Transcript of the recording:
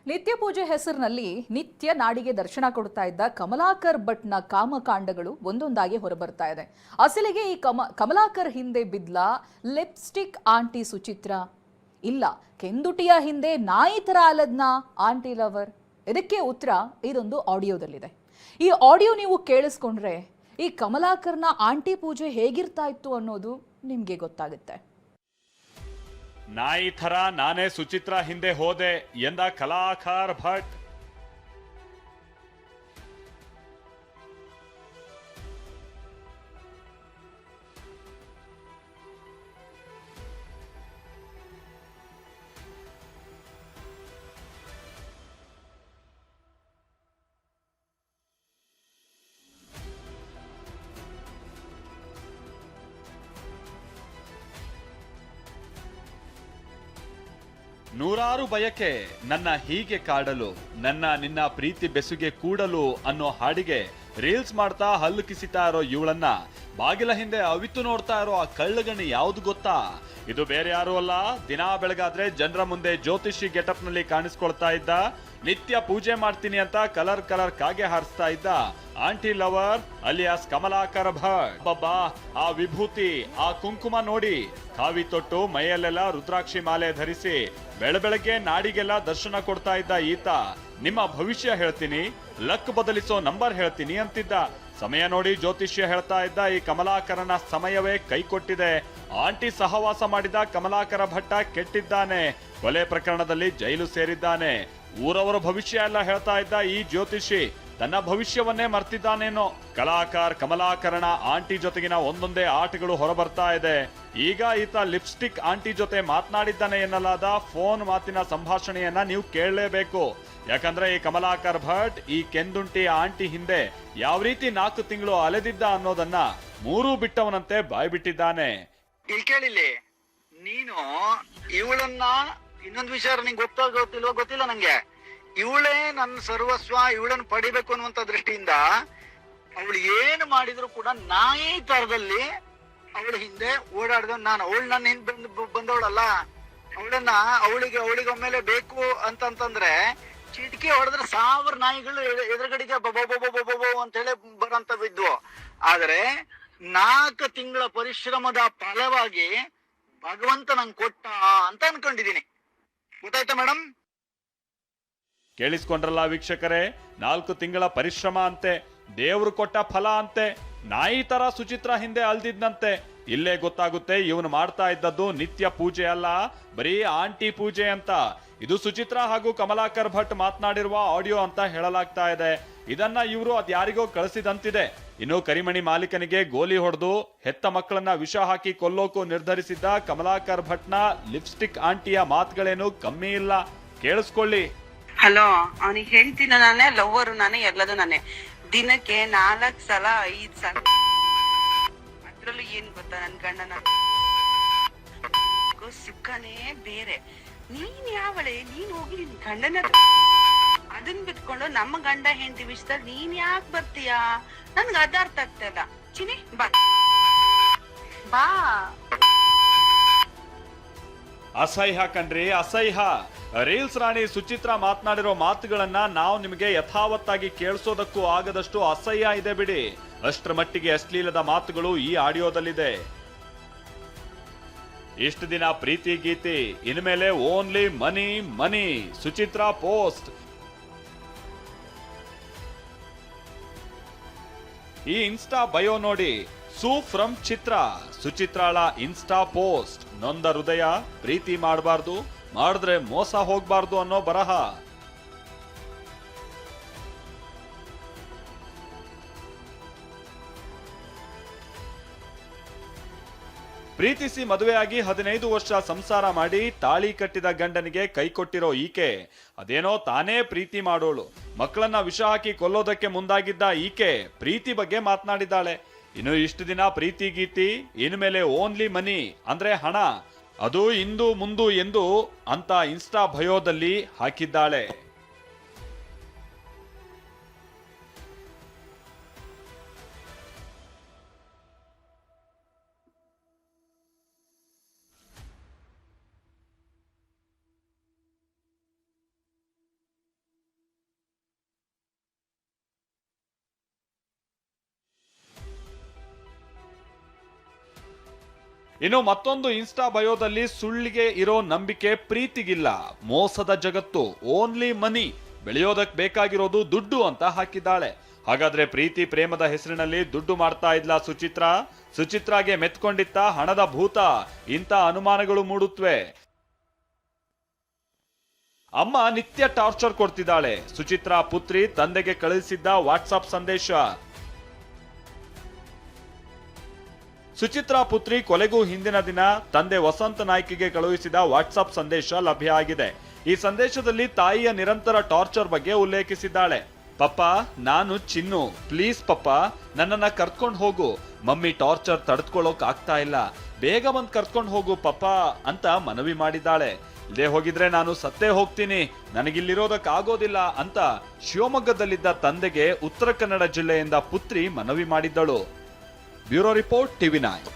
ನಿತ್ಯ ಪೂಜೆ ಹೆಸರಿನಲ್ಲಿ ನಿತ್ಯ ನಾಡಿಗೆ ದರ್ಶನ ಕೊಡ್ತಾ ಇದ್ದ ಕಮಲಾಕರ್ ಭಟ್ನ ಕಾಮಕಾಂಡಗಳು ಒಂದೊಂದಾಗಿ ಹೊರಬರ್ತಾ ಇದೆ. ಅಸಲಿಗೆ ಈ ಕಮಲಾಕರ್ ಹಿಂದೆ ಬಿದ್ಲ ಲಿಪ್ಸ್ಟಿಕ್ ಆಂಟಿ ಸುಚಿತ್ರ? ಇಲ್ಲ, ಕೆಂದುಟಿಯ ಹಿಂದೆ ನಾಯಿ ತರ ಅಲದ್ನ ಆಂಟಿ ಲವರ್? ಇದಕ್ಕೆ ಉತ್ತರ ಇದೊಂದು ಆಡಿಯೋದಲ್ಲಿದೆ. ಈ ಆಡಿಯೋ ನೀವು ಕೇಳಿಸ್ಕೊಂಡ್ರೆ ಈ ಕಮಲಾಕರ್ನ ಆಂಟಿ ಪೂಜೆ ಹೇಗಿರ್ತಾ ಇತ್ತು ಅನ್ನೋದು ನಿಮ್ಗೆ ಗೊತ್ತಾಗುತ್ತೆ. ನಾಯಿ ಥರ ನಾನೇ ಸುಚಿತ್ರಾ ಹಿಂದೆ ಹೋದೆ ಎಂದ ಕಲಾಕಾರ್ ಭಟ್. ನೂರಾರು ಬಯಕೆ ನನ್ನ ಹೀಗೆ ಕಾಡಲು, ನನ್ನ ನಿನ್ನ ಪ್ರೀತಿ ಬೆಸುಗೆ ಕೂಡಲು ಅನ್ನೋ ಹಾಡಿಗೆ ರೀಲ್ಸ್ ಮಾಡ್ತಾ ಹಲ್ಲು ಕಿಸಿತಾ ಇರೋ ಇವಳನ್ನ ಬಾಗಿಲ ಹಿಂದೆ ಅವಿತು ನೋಡ್ತಾ ಇರೋ ಆ ಕಳ್ಳಗಣಿ ಯಾವ್ದು ಗೊತ್ತಾ? ಇದು ಬೇರೆ ಯಾರು ಅಲ್ಲ, ದಿನಾ ಬೆಳಗಾದ್ರೆ ಜನರ ಮುಂದೆ ಜ್ಯೋತಿಷಿ ಗೆಟಪ್ ನಲ್ಲಿ ಕಾಣಿಸ್ಕೊಳ್ತಾ ಇದ್ದ, ನಿತ್ಯ ಪೂಜೆ ಮಾಡ್ತೀನಿ ಅಂತ ಕಲರ್ ಕಾಗೆ ಹಾರಿಸ್ತಾ ಇದ್ದ aunty lover alias Kamalakar Bhat. ಬಬ್ಬಾ, ಆ ವಿಭೂತಿ, ಆ ಕುಂಕುಮ ನೋಡಿ, ಕಾವಿ ತೊಟ್ಟು ಮೈಯಲ್ಲೆಲ್ಲ ರುದ್ರಾಕ್ಷಿ ಮಾಲೆ ಧರಿಸಿ ಬೆಳಬೆಳಗ್ಗೆ ನಾಡಿಗೆಲ್ಲ ದರ್ಶನ ಕೊಡ್ತಾ ಇದ್ದ ಈತ ನಿಮ್ಮ ಭವಿಷ್ಯ ಹೇಳ್ತೀನಿ, ಲಕ್ ಬದಲಿಸೋ ನಂಬರ್ ಹೇಳ್ತೀನಿ ಅಂತಿದ್ದ. ಸಮಯ ನೋಡಿ ಜ್ಯೋತಿಷ್ಯ ಹೇಳ್ತಾ ಇದ್ದ ಈ ಕಮಲಾಕರನ ಸಮಯವೇ ಕೈ ಕೊಟ್ಟಿದೆ. ಆಂಟಿ ಸಹವಾಸ ಮಾಡಿದ ಕಮಲಾಕರ ಭಟ್ಟ ಕೆಟ್ಟಿದ್ದಾನೆ, ಕೊಲೆ ಪ್ರಕರಣದಲ್ಲಿ ಜೈಲು ಸೇರಿದ್ದಾನೆ. ಊರವರ ಭವಿಷ್ಯ ಎಲ್ಲ ಹೇಳ್ತಾ ಇದ್ದ ಈ ಜ್ಯೋತಿಷಿ ತನ್ನ ಭವಿಷ್ಯವನ್ನೇ ಮರ್ತಿದ್ದಾನೇನೋ. ಕಮಲಾಕರನ ಆಂಟಿ ಜೊತೆಗಿನ ಒಂದೊಂದೇ ಆಟಗಳು ಹೊರಬರ್ತಾ ಇದೆ. ಈಗ ಈತ ಲಿಪ್ಸ್ಟಿಕ್ ಆಂಟಿ ಜೊತೆ ಮಾತನಾಡಿದ್ದಾನೆ ಎನ್ನಲಾದ ಫೋನ್ ಮಾತಿನ ಸಂಭಾಷಣೆಯನ್ನ ನೀವು ಕೇಳಲೇಬೇಕು. ಯಾಕಂದ್ರೆ ಈ ಕಮಲಾಕರ್ ಭಟ್ ಈ ಕೆಂದುಂಟಿ ಆಂಟಿ ಹಿಂದೆ ಯಾವ ರೀತಿ 4 ತಿಂಗಳು ಅಲೆದಿದ್ದ ಅನ್ನೋದನ್ನ ಮೂರೂ ಬಿಟ್ಟವನಂತೆ ಬಾಯ್ಬಿಟ್ಟಿದ್ದಾನೆ. ಇಲ್ಲಿ ಕೇಳಿಲ್ಲಿ, ನೀನು ಇವಳನ್ನ ಇನ್ನೊಂದು ವಿಷಯ ನಿಂಗೆ ಗೊತ್ತಿಲ್ಲ ನಂಗೆ. ಇವಳೇ ನನ್ನ ಸರ್ವಸ್ವ, ಇವಳನ್ನು ಪಡಿಬೇಕು ಅನ್ನುವಂತ ದೃಷ್ಟಿಯಿಂದ ಅವಳು ಏನು ಮಾಡಿದ್ರು ಕೂಡ ನಾಯಿ ತರದಲ್ಲಿ ಅವಳ ಹಿಂದೆ ಓಡಾಡ್ದ ನಾನು. ಅವಳು ನನ್ನ ಹಿಂದೆ ಬಂದವಳಲ್ಲ, ಅವಳಿಗೆ ಒಮ್ಮೆಲೆ ಬೇಕು ಅಂತಂದ್ರೆ ಚಿಟಿಕೆ ಹೊಡೆದ್ರೆ 1000 ನಾಯಿಗಳು ಎದುರುಗಡೆಗೆ ಬೊಬೊ ಅಂತ ಹೇಳಿ ಬರಂತ ಬಿದ್ವು. ಆದ್ರೆ 4 ತಿಂಗಳ ಪರಿಶ್ರಮದ ಫಲವಾಗಿ ಭಗವಂತ ನಂಗೆ ಕೊಟ್ಟ ಅಂತ ಅನ್ಕೊಂಡಿದೀನಿ. ಗೊತ್ತಾಯ್ತಾ ಮೇಡಮ್? ಕೇಳಿಸ್ಕೊಂಡ್ರಲ್ಲ ವೀಕ್ಷಕರೇ, 4 ತಿಂಗಳ ಪರಿಶ್ರಮ ಅಂತೆ, ದೇವ್ರು ಕೊಟ್ಟ ಫಲ ಅಂತೆ, ನಾಯಿ ತರ ಸುಚಿತ್ರ ಹಿಂದೆ ಅಲ್ದಿದ್ನಂತೆ. ಇಲ್ಲೇ ಗೊತ್ತಾಗುತ್ತೆ ಇವನು ಮಾಡ್ತಾ ಇದ್ದದ್ದು ನಿತ್ಯ ಪೂಜೆ ಅಲ್ಲ, ಬರೀ ಆಂಟಿ ಪೂಜೆ ಅಂತ. ಇದು ಸುಚಿತ್ರ ಹಾಗೂ ಕಮಲಾಕರ್ ಭಟ್ ಮಾತನಾಡಿರುವ ಆಡಿಯೋ ಅಂತ ಹೇಳಲಾಗ್ತಾ ಇದೆ. ಇದನ್ನ ಇವರು ಅದ್ಯಾರಿಗೋ ಕಳಿಸಿದಂತಿದೆ. ಇನ್ನು ಕರಿಮಣಿ ಮಾಲೀಕನಿಗೆ ಗೋಲಿ ಹೊಡೆದು ಹೆತ್ತ ಮಕ್ಕಳನ್ನ ವಿಷ ಹಾಕಿ ಕೊಲ್ಲೋಕು ನಿರ್ಧರಿಸಿದ್ದ ಕಮಲಾಕರ್ ಭಟ್ನ ಲಿಪ್ಸ್ಟಿಕ್ ಆಂಟಿಯ ಮಾತುಗಳೇನು ಕಮ್ಮಿ ಇಲ್ಲ, ಕೇಳಿಸ್ಕೊಳ್ಳಿ. ಹಲೋ, ಅವನಿಗೆ ಹೇಳ್ತೀನಿ ನಾನೇ, ಲವ್ವರು ನಾನೇ, ಎಲ್ಲದು ನಾನೇ. ದಿನಕ್ಕೆ 4 ಸಲ 5 ಸಲ. ಅದ್ರಲ್ಲೂ ಏನ್ ಗೊತ್ತಾ, ನನ್ ಗಂಡನ ಸುಖನೇ ಬೇರೆ. ನೀನ್ ಯಾವಳೆ, ನೀನ್ ಹೋಗಿ ನಿನ್ ಗಂಡನ ಅದನ್ ಬಿಟ್ಕೊಂಡು ನಮ್ಮ ಗಂಡ ಹೆಂಡತಿ ವಿಷಯದಲ್ಲಿ ನೀನ್ ಯಾಕೆ ಬರ್ತೀಯಾ? ನನ್ಗೆ ಅದ ಅರ್ಥ ಆಗ್ತಾ ಇಲ್ಲ. ಚಿನಿ ಬಾ ಬಾ. ಅಸಹ್ಯ ಕಣ್ರಿ, ಅಸಹ್ಯ. ರೀಲ್ಸ್ ರಾಣಿ ಸುಚಿತ್ರ ಮಾತನಾಡಿರೋ ಮಾತುಗಳನ್ನ ನಾವು ನಿಮಗೆ ಯಥಾವತ್ತಾಗಿ ಕೇಳಿಸೋದಕ್ಕೂ ಆಗದಷ್ಟು ಅಸಹ್ಯ ಇದೆ ಬಿಡಿ. ಅಷ್ಟರ ಮಟ್ಟಿಗೆ ಅಶ್ಲೀಲದ ಮಾತುಗಳು ಈ ಆಡಿಯೋದಲ್ಲಿದೆ. ಇಷ್ಟು ದಿನ ಪ್ರೀತಿ ಗೀತಿ, ಇನ್ಮೇಲೆ only money money. Suchitra post. ಈ ಇನ್ಸ್ಟಾ ಬಯೋ ನೋಡಿ, ಸೂ ಫ್ರಮ್ ಚಿತ್ರ. ಸುಚಿತ್ರಾಳ ಇನ್ಸ್ಟಾ ಪೋಸ್ಟ್. ನೊಂದ ಹೃದಯ, ಪ್ರೀತಿ ಮಾಡಬಾರ್ದು, ಮಾಡಿದ್ರೆ ಮೋಸ ಹೋಗ್ಬಾರ್ದು ಅನ್ನೋ ಬರಹ. ಪ್ರೀತಿಸಿ ಮದುವೆಯಾಗಿ 15 ವರ್ಷ ಸಂಸಾರ ಮಾಡಿ ತಾಳಿ ಕಟ್ಟಿದ ಗಂಡನಿಗೆ ಕೈ ಕೊಟ್ಟಿರೋ ಈಕೆ ಅದೇನೋ ತಾನೇ ಪ್ರೀತಿ ಮಾಡೋಳು, ಮಕ್ಕಳನ್ನ ವಿಷ ಹಾಕಿ ಕೊಲ್ಲೋದಕ್ಕೆ ಮುಂದಾಗಿದ್ದ ಈಕೆ ಪ್ರೀತಿ ಬಗ್ಗೆ ಮಾತನಾಡಿದ್ದಾಳೆ. ಇನ್ನು ಇಷ್ಟು ದಿನ ಪ್ರೀತಿ ಗೀತಿ, ಇನ್ಮೇಲೆ ಓನ್ಲಿ ಮನಿ ಅಂದ್ರೆ ಹಣ, ಅದು ಇಂದು ಮುಂದು ಎಂದು ಅಂತ ಇನ್ಸ್ಟಾ ಬಯೋದಲ್ಲಿ ಹಾಕಿದ್ದಾಳೆ. ಇನ್ನು ಮತ್ತೊಂದು ಇನ್ಸ್ಟಾ ಬಯೋದಲ್ಲಿ ಸುಳ್ಳಿಗೆ ಇರೋ ನಂಬಿಕೆ ಪ್ರೀತಿಗಿಲ್ಲ, ಮೋಸದ ಜಗತ್ತು, ಓನ್ಲಿ ಮನಿ, ಬೆಳೆಯೋದಕ್ ಬೇಕಾಗಿರೋದು ದುಡ್ಡು ಅಂತ ಹಾಕಿದ್ದಾಳೆ. ಹಾಗಾದ್ರೆ ಪ್ರೀತಿ ಪ್ರೇಮದ ಹೆಸರಿನಲ್ಲಿ ದುಡ್ಡು ಮಾಡ್ತಾ ಇದ್ಲ ಸುಚಿತ್ರಾಗೆ ಮೆತ್ಕೊಂಡಿತ್ತ ಹಣದ ಭೂತ? ಇಂಥ ಅನುಮಾನಗಳು ಮೂಡುತ್ತವೆ. ಅಮ್ಮ ನಿತ್ಯ ಟಾರ್ಚರ್ ಕೊಡ್ತಿದ್ದಾಳೆ. ಸುಚಿತ್ರಾ ಪುತ್ರಿ ತಂದೆಗೆ ಕಳುಹಿಸಿದ್ದ ವಾಟ್ಸಾಪ್ ಸಂದೇಶ. ಸುಚಿತ್ರಾ ಪುತ್ರಿ ಕೊಲೆಗೂ ಹಿಂದಿನ ದಿನ ತಂದೆ ವಸಂತ ನಾಯ್ಕಿಗೆ ಕಳುಹಿಸಿದ ವಾಟ್ಸಾಪ್ ಸಂದೇಶ ಲಭ್ಯ ಆಗಿದೆ. ಈ ಸಂದೇಶದಲ್ಲಿ ತಾಯಿಯ ನಿರಂತರ ಟಾರ್ಚರ್ ಬಗ್ಗೆ ಉಲ್ಲೇಖಿಸಿದ್ದಾಳೆ. ಪಪ್ಪ, ನಾನು ಚಿನ್ನು, ಪ್ಲೀಸ್ ಪಪ್ಪ ನನ್ನನ್ನ ಕರ್ಕೊಂಡು ಹೋಗು, ಮಮ್ಮಿ ಟಾರ್ಚರ್ ತಡೆದುಕೊಳ್ಳೋಕ್ ಆಗ್ತಾ ಇಲ್ಲ, ಬೇಗ ಬಂದ್ ಕರ್ಕೊಂಡು ಹೋಗು ಪಪ್ಪ ಅಂತ ಮನವಿ ಮಾಡಿದ್ದಾಳೆ. ಇದೇ ಹೋಗಿದ್ರೆ ನಾನು ಸತ್ತೇ ಹೋಗ್ತೀನಿ, ನನಗಿಲ್ಲಿರೋದಕ್ ಆಗೋದಿಲ್ಲ ಅಂತ ಶಿವಮೊಗ್ಗದಲ್ಲಿದ್ದ ತಂದೆಗೆ ಉತ್ತರ ಕನ್ನಡ ಜಿಲ್ಲೆಯಿಂದ ಪುತ್ರಿ ಮನವಿ ಮಾಡಿದ್ದಳು. Bureau report, TV9.